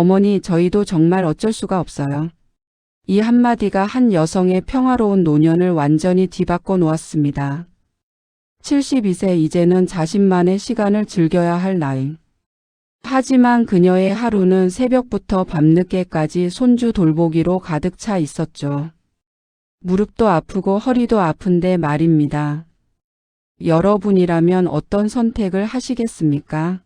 어머니, 저희도 정말 어쩔 수가 없어요. 이 한마디가 한 여성의 평화로운 노년을 완전히 뒤바꿔 놓았습니다. 72세 이제는 자신만의 시간을 즐겨야 할 나이. 하지만 그녀의 하루는 새벽부터 밤늦게까지 손주 돌보기로 가득 차 있었죠. 무릎도 아프고 허리도 아픈데 말입니다. 여러분이라면 어떤 선택을 하시겠습니까?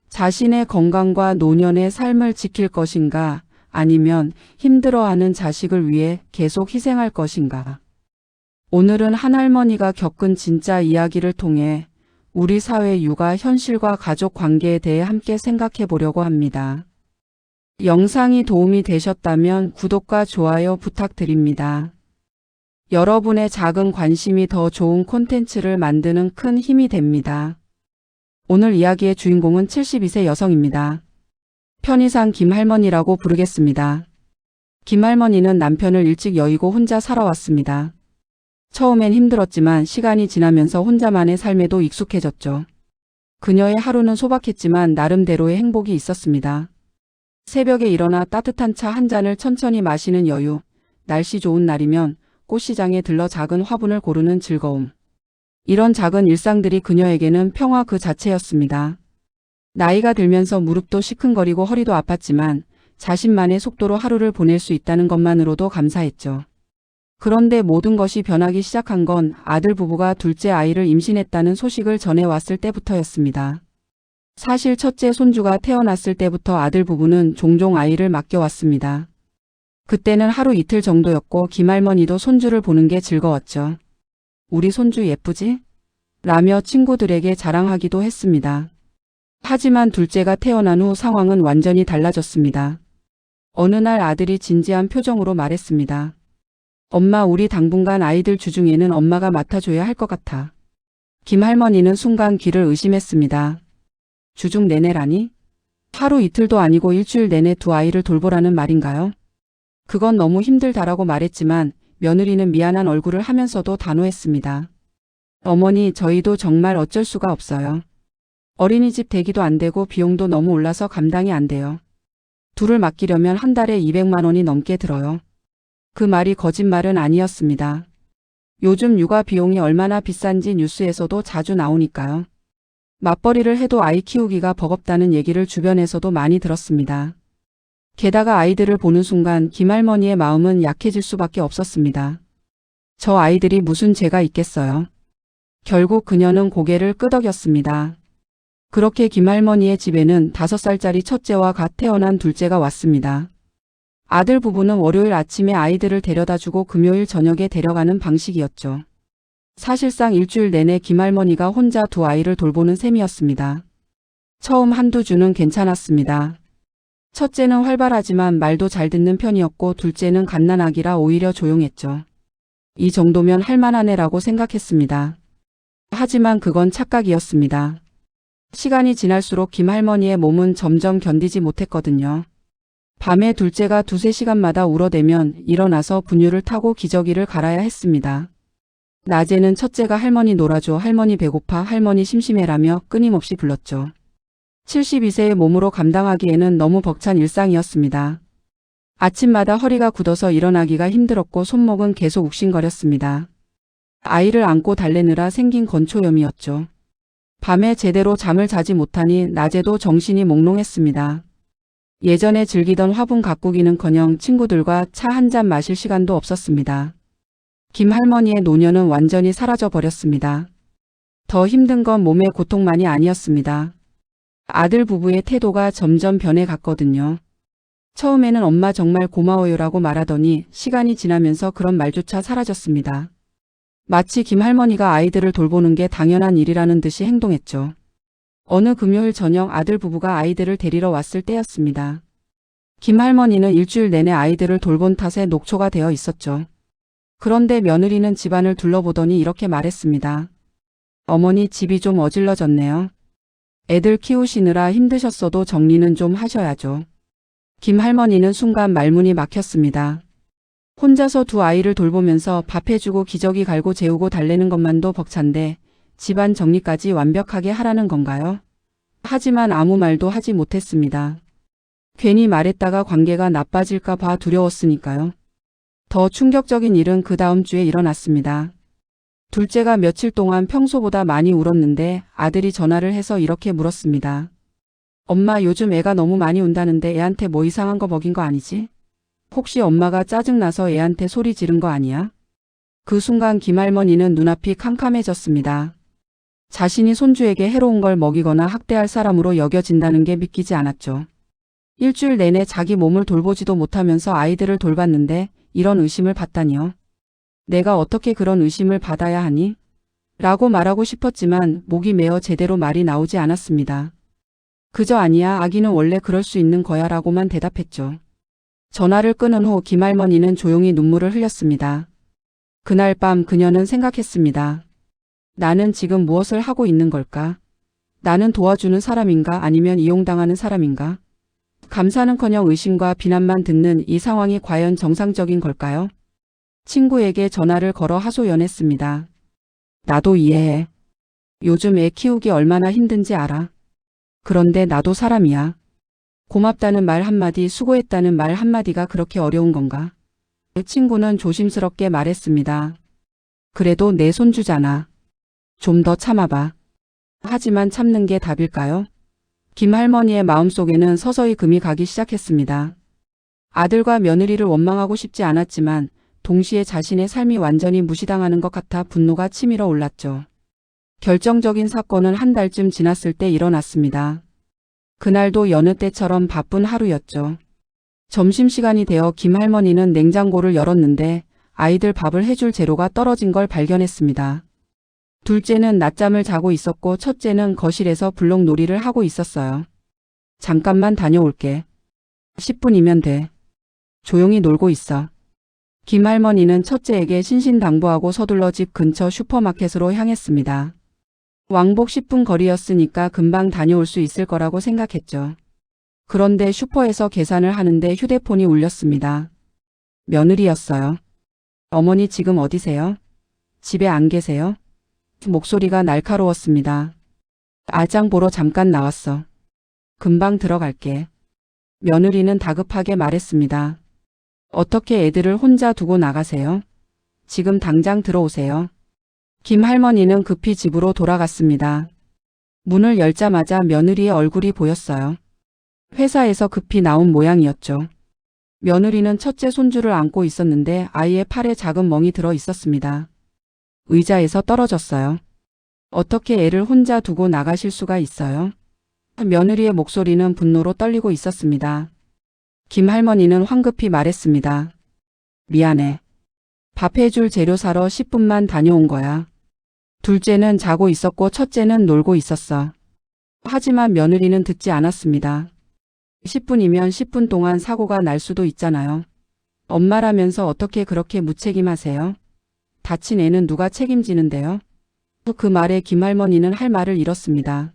자신의 건강과 노년의 삶을 지킬 것인가, 아니면 힘들어하는 자식을 위해 계속 희생할 것인가? 오늘은 한 할머니가 겪은 진짜 이야기를 통해 우리 사회 육아 현실과 가족 관계에 대해 함께 생각해 보려고 합니다. 영상이 도움이 되셨다면 구독과 좋아요 부탁드립니다. 여러분의 작은 관심이 더 좋은 콘텐츠를 만드는 큰 힘이 됩니다. 오늘 이야기의 주인공은 72세 여성입니다. 편의상 김할머니라고 부르겠습니다. 김할머니는 남편을 일찍 여의고 혼자 살아왔습니다. 처음엔 힘들었지만 시간이 지나면서 혼자만의 삶에도 익숙해졌죠. 그녀의 하루는 소박했지만 나름대로의 행복이 있었습니다. 새벽에 일어나 따뜻한 차 한 잔을 천천히 마시는 여유, 날씨 좋은 날이면 꽃시장에 들러 작은 화분을 고르는 즐거움. 이런 작은 일상들이 그녀에게는 평화 그 자체였습니다. 나이가 들면서 무릎도 시큰거리고 허리도 아팠지만 자신만의 속도로 하루를 보낼 수 있다는 것만으로도 감사했죠. 그런데 모든 것이 변하기 시작한 건 아들 부부가 둘째 아이를 임신했다는 소식을 전해왔을 때부터였습니다. 사실 첫째 손주가 태어났을 때부터 아들 부부는 종종 아이를 맡겨왔습니다. 그때는 하루 이틀 정도였고 김할머니도 손주를 보는 게 즐거웠죠. 우리 손주 예쁘지? 라며 친구들에게 자랑하기도 했습니다. 하지만 둘째가 태어난 후 상황은 완전히 달라졌습니다. 어느 날 아들이 진지한 표정으로 말했습니다. 엄마, 우리 당분간 아이들 주중에는 엄마가 맡아줘야 할 것 같아. 김할머니는 순간 귀를 의심했습니다. 주중 내내라니? 하루 이틀도 아니고 일주일 내내 두 아이를 돌보라는 말인가요? 그건 너무 힘들다라고 말했지만 며느리는 미안한 얼굴을 하면서도 단호했습니다. 어머니, 저희도 정말 어쩔 수가 없어요. 어린이집 대기도 안 되고 비용도 너무 올라서 감당이 안 돼요. 둘을 맡기려면 한 달에 200만 원이 넘게 들어요. 그 말이 거짓말은 아니었습니다. 요즘 육아 비용이 얼마나 비싼지 뉴스에서도 자주 나오니까요. 맞벌이를 해도 아이 키우기가 버겁다는 얘기를 주변에서도 많이 들었습니다. 게다가 아이들을 보는 순간 김할머니의 마음은 약해질 수밖에 없었습니다. 저 아이들이 무슨 죄가 있겠어요. 결국 그녀는 고개를 끄덕였습니다. 그렇게 김할머니의 집에는 5살짜리 첫째와 갓 태어난 둘째가 왔습니다. 아들 부부는 월요일 아침에 아이들을 데려다주고 금요일 저녁에 데려가는 방식이었죠. 사실상 일주일 내내 김할머니가 혼자 두 아이를 돌보는 셈이었습니다. 처음 한두 주는 괜찮았습니다. 첫째는 활발하지만 말도 잘 듣는 편이었고 둘째는 갓난아기라 오히려 조용했죠. 이 정도면 할만한 애라고 생각했습니다. 하지만 그건 착각이었습니다. 시간이 지날수록 김할머니의 몸은 점점 견디지 못했거든요. 밤에 둘째가 2~3시간마다 울어대면 일어나서 분유를 타고 기저귀를 갈아야 했습니다. 낮에는 첫째가 할머니 놀아줘, 할머니 배고파, 할머니 심심해라며 끊임없이 불렀죠. 72세의 몸으로 감당하기에는 너무 벅찬 일상이었습니다. 아침마다 허리가 굳어서 일어나기가 힘들었고 손목은 계속 욱신거렸습니다. 아이를 안고 달래느라 생긴 건초염이었죠. 밤에 제대로 잠을 자지 못하니 낮에도 정신이 몽롱했습니다. 예전에 즐기던 화분 가꾸기는커녕 친구들과 차 한 잔 마실 시간도 없었습니다. 김할머니의 노년은 완전히 사라져 버렸습니다. 더 힘든 건 몸의 고통만이 아니었습니다. 아들 부부의 태도가 점점 변해갔거든요. 처음에는 엄마 정말 고마워요라고 말하더니 시간이 지나면서 그런 말조차 사라졌습니다. 마치 김할머니가 아이들을 돌보는 게 당연한 일이라는 듯이 행동했죠. 어느 금요일 저녁 아들 부부가 아이들을 데리러 왔을 때였습니다. 김할머니는 일주일 내내 아이들을 돌본 탓에 녹초가 되어 있었죠. 그런데 며느리는 집안을 둘러보더니 이렇게 말했습니다. 어머니, 집이 좀 어질러졌네요. 애들 키우시느라 힘드셨어도 정리는 좀 하셔야죠. 김할머니는 순간 말문이 막혔습니다. 혼자서 두 아이를 돌보면서 밥 해주고 기저귀 갈고 재우고 달래는 것만도 벅찬데 집안 정리까지 완벽하게 하라는 건가요? 하지만 아무 말도 하지 못했습니다. 괜히 말했다가 관계가 나빠질까 봐 두려웠으니까요. 더 충격적인 일은 그 다음 주에 일어났습니다. 둘째가 며칠 동안 평소보다 많이 울었는데 아들이 전화를 해서 이렇게 물었습니다. 엄마, 요즘 애가 너무 많이 운다는데 애한테 뭐 이상한 거 먹인 거 아니지? 혹시 엄마가 짜증나서 애한테 소리 지른 거 아니야? 그 순간 김할머니는 눈앞이 캄캄해졌습니다. 자신이 손주에게 해로운 걸 먹이거나 학대할 사람으로 여겨진다는 게 믿기지 않았죠. 일주일 내내 자기 몸을 돌보지도 못하면서 아이들을 돌봤는데 이런 의심을 받다니요. 내가 어떻게 그런 의심을 받아야 하니? 라고 말하고 싶었지만 목이 메어 제대로 말이 나오지 않았습니다. 그저 아니야, 아기는 원래 그럴 수 있는 거야 라고만 대답했죠. 전화를 끊은 후 김할머니는 조용히 눈물을 흘렸습니다. 그날 밤 그녀는 생각했습니다. 나는 지금 무엇을 하고 있는 걸까? 나는 도와주는 사람인가 아니면 이용당하는 사람인가? 감사는커녕 의심과 비난만 듣는 이 상황이 과연 정상적인 걸까요? 친구에게 전화를 걸어 하소연했습니다. 나도 이해해. 요즘 애 키우기 얼마나 힘든지 알아. 그런데 나도 사람이야. 고맙다는 말 한마디, 수고했다는 말 한마디가 그렇게 어려운 건가? 친구는 조심스럽게 말했습니다. 그래도 내 손주잖아. 좀 더 참아봐. 하지만 참는 게 답일까요? 김할머니의 마음속에는 서서히 금이 가기 시작했습니다. 아들과 며느리를 원망하고 싶지 않았지만 동시에 자신의 삶이 완전히 무시당하는 것 같아 분노가 치밀어 올랐죠. 결정적인 사건은 한 달쯤 지났을 때 일어났습니다. 그날도 여느 때처럼 바쁜 하루였죠. 점심시간이 되어 김할머니는 냉장고를 열었는데 아이들 밥을 해줄 재료가 떨어진 걸 발견했습니다. 둘째는 낮잠을 자고 있었고 첫째는 거실에서 블록놀이를 하고 있었어요. 잠깐만 다녀올게. 10분이면 돼. 조용히 놀고 있어. 김할머니는 첫째에게 신신당부하고 서둘러 집 근처 슈퍼마켓으로 향했습니다. 왕복 10분 거리였으니까 금방 다녀올 수 있을 거라고 생각했죠. 그런데 슈퍼에서 계산을 하는데 휴대폰이 울렸습니다. 며느리였어요. 어머니 지금 어디세요? 집에 안 계세요? 목소리가 날카로웠습니다. 아장 보러 잠깐 나왔어. 금방 들어갈게. 며느리는 다급하게 말했습니다. 어떻게 애들을 혼자 두고 나가세요? 지금 당장 들어오세요. 김할머니는 급히 집으로 돌아갔습니다. 문을 열자마자 며느리의 얼굴이 보였어요. 회사에서 급히 나온 모양이었죠. 며느리는 첫째 손주를 안고 있었는데 아이의 팔에 작은 멍이 들어 있었습니다. 의자에서 떨어졌어요. 어떻게 애를 혼자 두고 나가실 수가 있어요? 며느리의 목소리는 분노로 떨리고 있었습니다. 김할머니는 황급히 말했습니다. 미안해. 밥 해줄 재료 사러 10분만 다녀온 거야. 둘째는 자고 있었고 첫째는 놀고 있었어. 하지만 며느리는 듣지 않았습니다. 10분이면 10분 동안 사고가 날 수도 있잖아요. 엄마라면서 어떻게 그렇게 무책임하세요? 다친 애는 누가 책임지는데요? 그 말에 김할머니는 할 말을 잃었습니다.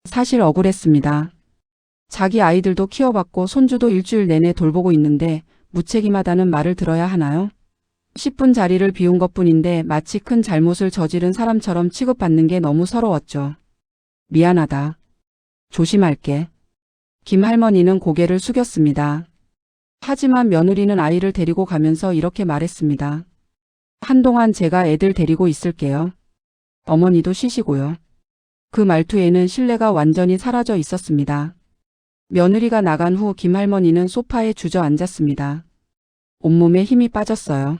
사실 억울했습니다. 자기 아이들도 키워봤고 손주도 일주일 내내 돌보고 있는데 무책임하다는 말을 들어야 하나요? 10분 자리를 비운 것뿐인데 마치 큰 잘못을 저지른 사람처럼 취급받는 게 너무 서러웠죠. 미안하다. 조심할게. 김할머니는 고개를 숙였습니다. 하지만 며느리는 아이를 데리고 가면서 이렇게 말했습니다. 한동안 제가 애들 데리고 있을게요. 어머니도 쉬시고요. 그 말투에는 신뢰가 완전히 사라져 있었습니다. 며느리가 나간 후 김할머니는 소파에 주저앉았습니다. 온몸에 힘이 빠졌어요.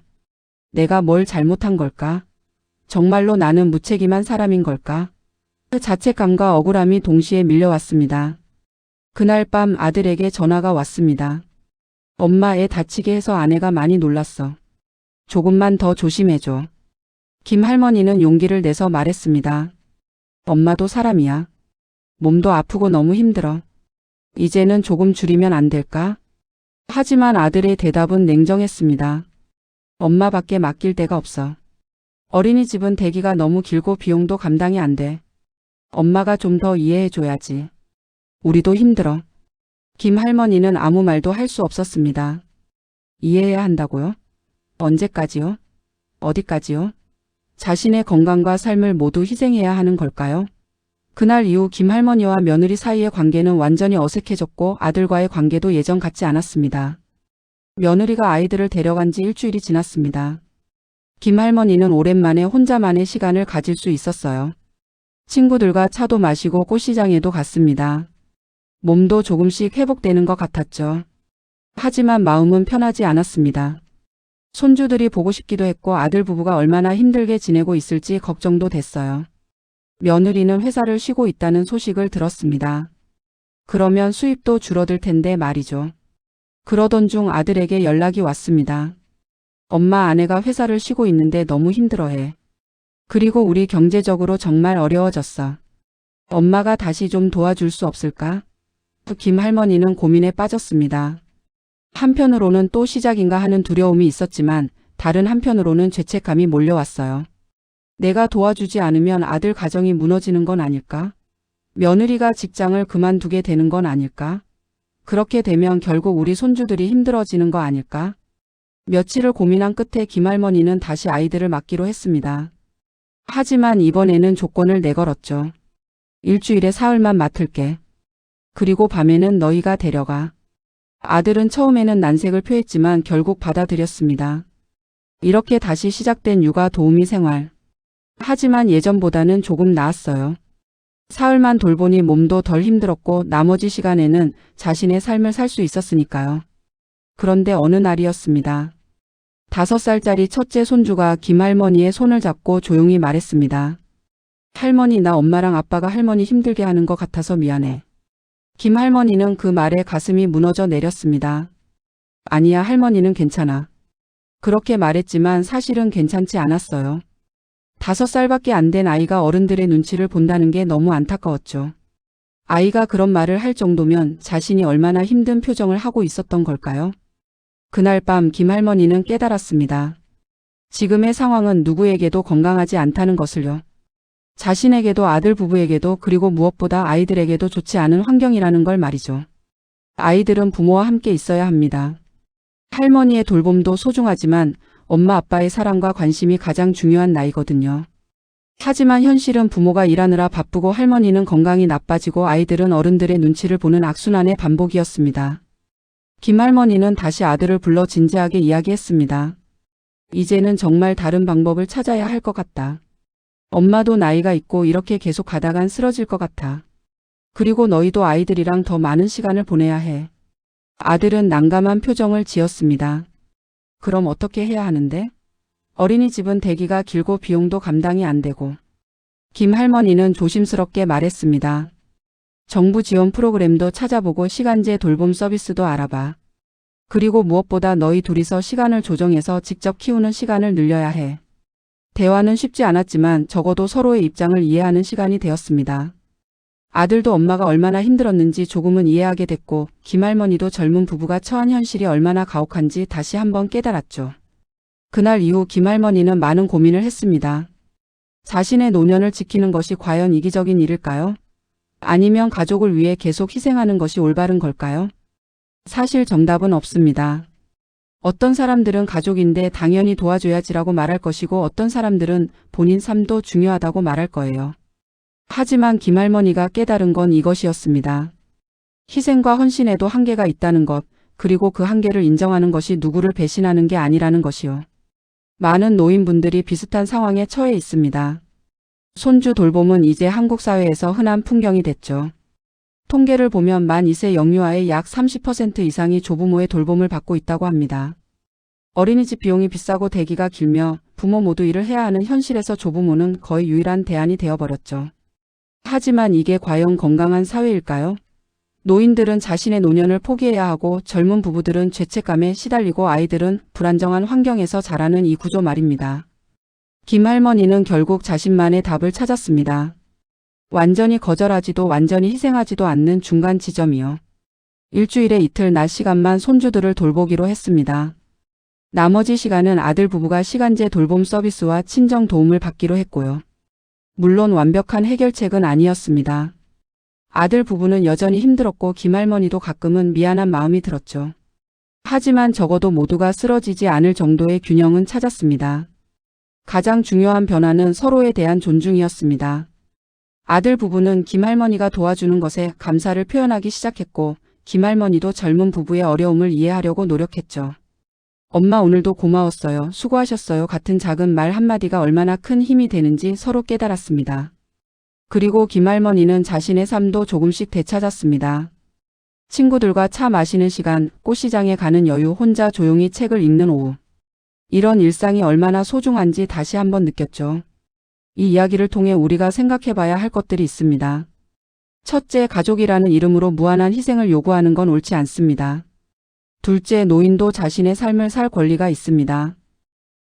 내가 뭘 잘못한 걸까? 정말로 나는 무책임한 사람인 걸까? 그 자책감과 억울함이 동시에 밀려왔습니다. 그날 밤 아들에게 전화가 왔습니다. 엄마, 애 다치게 해서 아내가 많이 놀랐어. 조금만 더 조심해줘. 김할머니는 용기를 내서 말했습니다. 엄마도 사람이야. 몸도 아프고 너무 힘들어. 이제는 조금 줄이면 안 될까? 하지만 아들의 대답은 냉정했습니다. 엄마밖에 맡길 데가 없어. 어린이집은 대기가 너무 길고 비용도 감당이 안 돼. 엄마가 좀 더 이해해줘야지. 우리도 힘들어. 김할머니는 아무 말도 할 수 없었습니다. 이해해야 한다고요? 언제까지요? 어디까지요? 자신의 건강과 삶을 모두 희생해야 하는 걸까요? 그날 이후 김할머니와 며느리 사이의 관계는 완전히 어색해졌고 아들과의 관계도 예전 같지 않았습니다. 며느리가 아이들을 데려간 지 일주일이 지났습니다. 김할머니는 오랜만에 혼자만의 시간을 가질 수 있었어요. 친구들과 차도 마시고 꽃시장에도 갔습니다. 몸도 조금씩 회복되는 것 같았죠. 하지만 마음은 편하지 않았습니다. 손주들이 보고 싶기도 했고 아들 부부가 얼마나 힘들게 지내고 있을지 걱정도 됐어요. 며느리는 회사를 쉬고 있다는 소식을 들었습니다. 그러면 수입도 줄어들 텐데 말이죠. 그러던 중 아들에게 연락이 왔습니다. 엄마, 아내가 회사를 쉬고 있는데 너무 힘들어해. 그리고 우리 경제적으로 정말 어려워졌어. 엄마가 다시 좀 도와줄 수 없을까? 김할머니는 고민에 빠졌습니다. 한편으로는 또 시작인가 하는 두려움이 있었지만 다른 한편으로는 죄책감이 몰려왔어요. 내가 도와주지 않으면 아들 가정이 무너지는 건 아닐까? 며느리가 직장을 그만두게 되는 건 아닐까? 그렇게 되면 결국 우리 손주들이 힘들어지는 거 아닐까? 며칠을 고민한 끝에 김할머니는 다시 아이들을 맡기로 했습니다. 하지만 이번에는 조건을 내걸었죠. 일주일에 사흘만 맡을게. 그리고 밤에는 너희가 데려가. 아들은 처음에는 난색을 표했지만 결국 받아들였습니다. 이렇게 다시 시작된 육아 도우미 생활. 하지만 예전보다는 조금 나았어요. 사흘만 돌보니 몸도 덜 힘들었고 나머지 시간에는 자신의 삶을 살 수 있었으니까요. 그런데 어느 날이었습니다. 5살짜리 첫째 손주가 김할머니의 손을 잡고 조용히 말했습니다. 할머니, 나 엄마랑 아빠가 할머니 힘들게 하는 것 같아서 미안해. 김할머니는 그 말에 가슴이 무너져 내렸습니다. 아니야, 할머니는 괜찮아. 그렇게 말했지만 사실은 괜찮지 않았어요. 5살밖에 안 된 아이가 어른들의 눈치를 본다는 게 너무 안타까웠죠. 아이가 그런 말을 할 정도면 자신이 얼마나 힘든 표정을 하고 있었던 걸까요? 그날 밤 김할머니는 깨달았습니다. 지금의 상황은 누구에게도 건강하지 않다는 것을요. 자신에게도 아들 부부에게도 그리고 무엇보다 아이들에게도 좋지 않은 환경이라는 걸 말이죠. 아이들은 부모와 함께 있어야 합니다. 할머니의 돌봄도 소중하지만 엄마 아빠의 사랑과 관심이 가장 중요한 나이거든요. 하지만 현실은 부모가 일하느라 바쁘고 할머니는 건강이 나빠지고 아이들은 어른들의 눈치를 보는 악순환의 반복이었습니다. 김할머니는 다시 아들을 불러 진지하게 이야기했습니다. 이제는 정말 다른 방법을 찾아야 할 것 같다. 엄마도 나이가 있고 이렇게 계속 가다간 쓰러질 것 같아. 그리고 너희도 아이들이랑 더 많은 시간을 보내야 해. 아들은 난감한 표정을 지었습니다. 그럼 어떻게 해야 하는데? 어린이집은 대기가 길고 비용도 감당이 안 되고. 김할머니는 조심스럽게 말했습니다. 정부 지원 프로그램도 찾아보고 시간제 돌봄 서비스도 알아봐. 그리고 무엇보다 너희 둘이서 시간을 조정해서 직접 키우는 시간을 늘려야 해. 대화는 쉽지 않았지만 적어도 서로의 입장을 이해하는 시간이 되었습니다. 아들도 엄마가 얼마나 힘들었는지 조금은 이해하게 됐고 김할머니도 젊은 부부가 처한 현실이 얼마나 가혹한지 다시 한번 깨달았죠. 그날 이후 김할머니는 많은 고민을 했습니다. 자신의 노년을 지키는 것이 과연 이기적인 일일까요? 아니면 가족을 위해 계속 희생하는 것이 올바른 걸까요? 사실 정답은 없습니다. 어떤 사람들은 가족인데 당연히 도와줘야지라고 말할 것이고 어떤 사람들은 본인 삶도 중요하다고 말할 거예요. 하지만 김할머니가 깨달은 건 이것이었습니다. 희생과 헌신에도 한계가 있다는 것, 그리고 그 한계를 인정하는 것이 누구를 배신하는 게 아니라는 것이요. 많은 노인분들이 비슷한 상황에 처해 있습니다. 손주 돌봄은 이제 한국 사회에서 흔한 풍경이 됐죠. 통계를 보면 만 2세 영유아의 약 30% 이상이 조부모의 돌봄을 받고 있다고 합니다. 어린이집 비용이 비싸고 대기가 길며 부모 모두 일을 해야 하는 현실에서 조부모는 거의 유일한 대안이 되어버렸죠. 하지만 이게 과연 건강한 사회일까요? 노인들은 자신의 노년을 포기해야 하고 젊은 부부들은 죄책감에 시달리고 아이들은 불안정한 환경에서 자라는 이 구조 말입니다. 김할머니는 결국 자신만의 답을 찾았습니다. 완전히 거절하지도 완전히 희생하지도 않는 중간 지점이요. 일주일에 이틀 낮 시간만 손주들을 돌보기로 했습니다. 나머지 시간은 아들 부부가 시간제 돌봄 서비스와 친정 도움을 받기로 했고요. 물론 완벽한 해결책은 아니었습니다. 아들 부부는 여전히 힘들었고 김할머니도 가끔은 미안한 마음이 들었죠. 하지만 적어도 모두가 쓰러지지 않을 정도의 균형은 찾았습니다. 가장 중요한 변화는 서로에 대한 존중이었습니다. 아들 부부는 김할머니가 도와주는 것에 감사를 표현하기 시작했고 김할머니도 젊은 부부의 어려움을 이해하려고 노력했죠. 엄마 오늘도 고마웠어요. 수고하셨어요. 같은 작은 말 한마디가 얼마나 큰 힘이 되는지 서로 깨달았습니다. 그리고 김할머니는 자신의 삶도 조금씩 되찾았습니다. 친구들과 차 마시는 시간, 꽃시장에 가는 여유, 혼자 조용히 책을 읽는 오후. 이런 일상이 얼마나 소중한지 다시 한번 느꼈죠. 이 이야기를 통해 우리가 생각해 봐야 할 것들이 있습니다. 첫째, 가족이라는 이름으로 무한한 희생을 요구하는 건 옳지 않습니다. 둘째, 노인도 자신의 삶을 살 권리가 있습니다.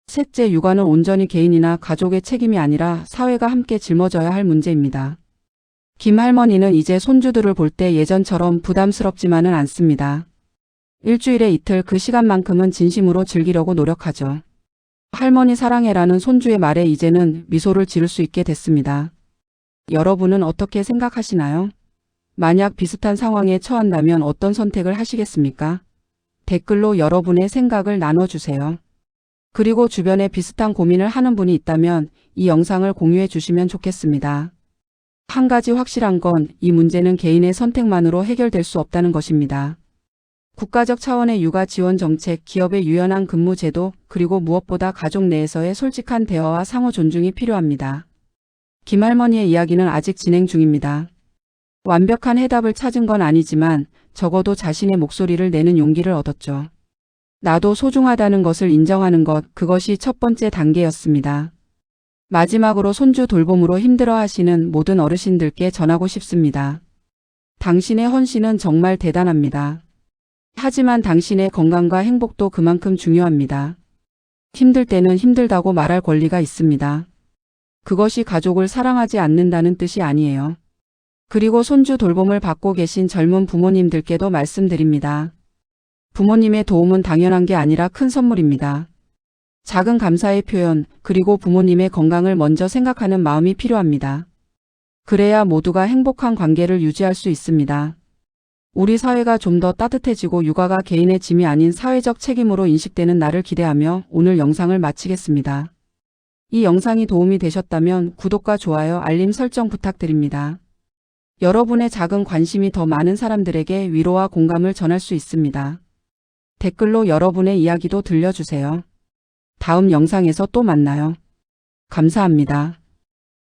셋째, 육아는 온전히 개인이나 가족의 책임이 아니라 사회가 함께 짊어져야 할 문제입니다. 김할머니는 이제 손주들을 볼 때 예전처럼 부담스럽지만은 않습니다. 일주일에 이틀 그 시간만큼은 진심으로 즐기려고 노력하죠. 할머니 사랑해라는 손주의 말에 이제는 미소를 지을 수 있게 됐습니다. 여러분은 어떻게 생각하시나요? 만약 비슷한 상황에 처한다면 어떤 선택을 하시겠습니까? 댓글로 여러분의 생각을 나눠주세요. 그리고 주변에 비슷한 고민을 하는 분이 있다면 이 영상을 공유해 주시면 좋겠습니다. 한 가지 확실한 건 이 문제는 개인의 선택만으로 해결될 수 없다는 것입니다. 국가적 차원의 육아 지원 정책, 기업의 유연한 근무 제도, 그리고 무엇보다 가족 내에서의 솔직한 대화와 상호 존중이 필요합니다. 김할머니의 이야기는 아직 진행 중입니다. 완벽한 해답을 찾은 건 아니지만 적어도 자신의 목소리를 내는 용기를 얻었죠. 나도 소중하다는 것을 인정하는 것, 그것이 첫 번째 단계였습니다. 마지막으로 손주 돌봄으로 힘들어하시는 모든 어르신들께 전하고 싶습니다. 당신의 헌신은 정말 대단합니다. 하지만 당신의 건강과 행복도 그만큼 중요합니다. 힘들 때는 힘들다고 말할 권리가 있습니다. 그것이 가족을 사랑하지 않는다는 뜻이 아니에요. 그리고 손주 돌봄을 받고 계신 젊은 부모님들께도 말씀드립니다. 부모님의 도움은 당연한 게 아니라 큰 선물입니다. 작은 감사의 표현, 그리고 부모님의 건강을 먼저 생각하는 마음이 필요합니다. 그래야 모두가 행복한 관계를 유지할 수 있습니다. 우리 사회가 좀 더 따뜻해지고 육아가 개인의 짐이 아닌 사회적 책임으로 인식되는 날을 기대하며 오늘 영상을 마치겠습니다. 이 영상이 도움이 되셨다면 구독과 좋아요, 알림 설정 부탁드립니다. 여러분의 작은 관심이 더 많은 사람들에게 위로와 공감을 전할 수 있습니다. 댓글로 여러분의 이야기도 들려주세요. 다음 영상에서 또 만나요. 감사합니다.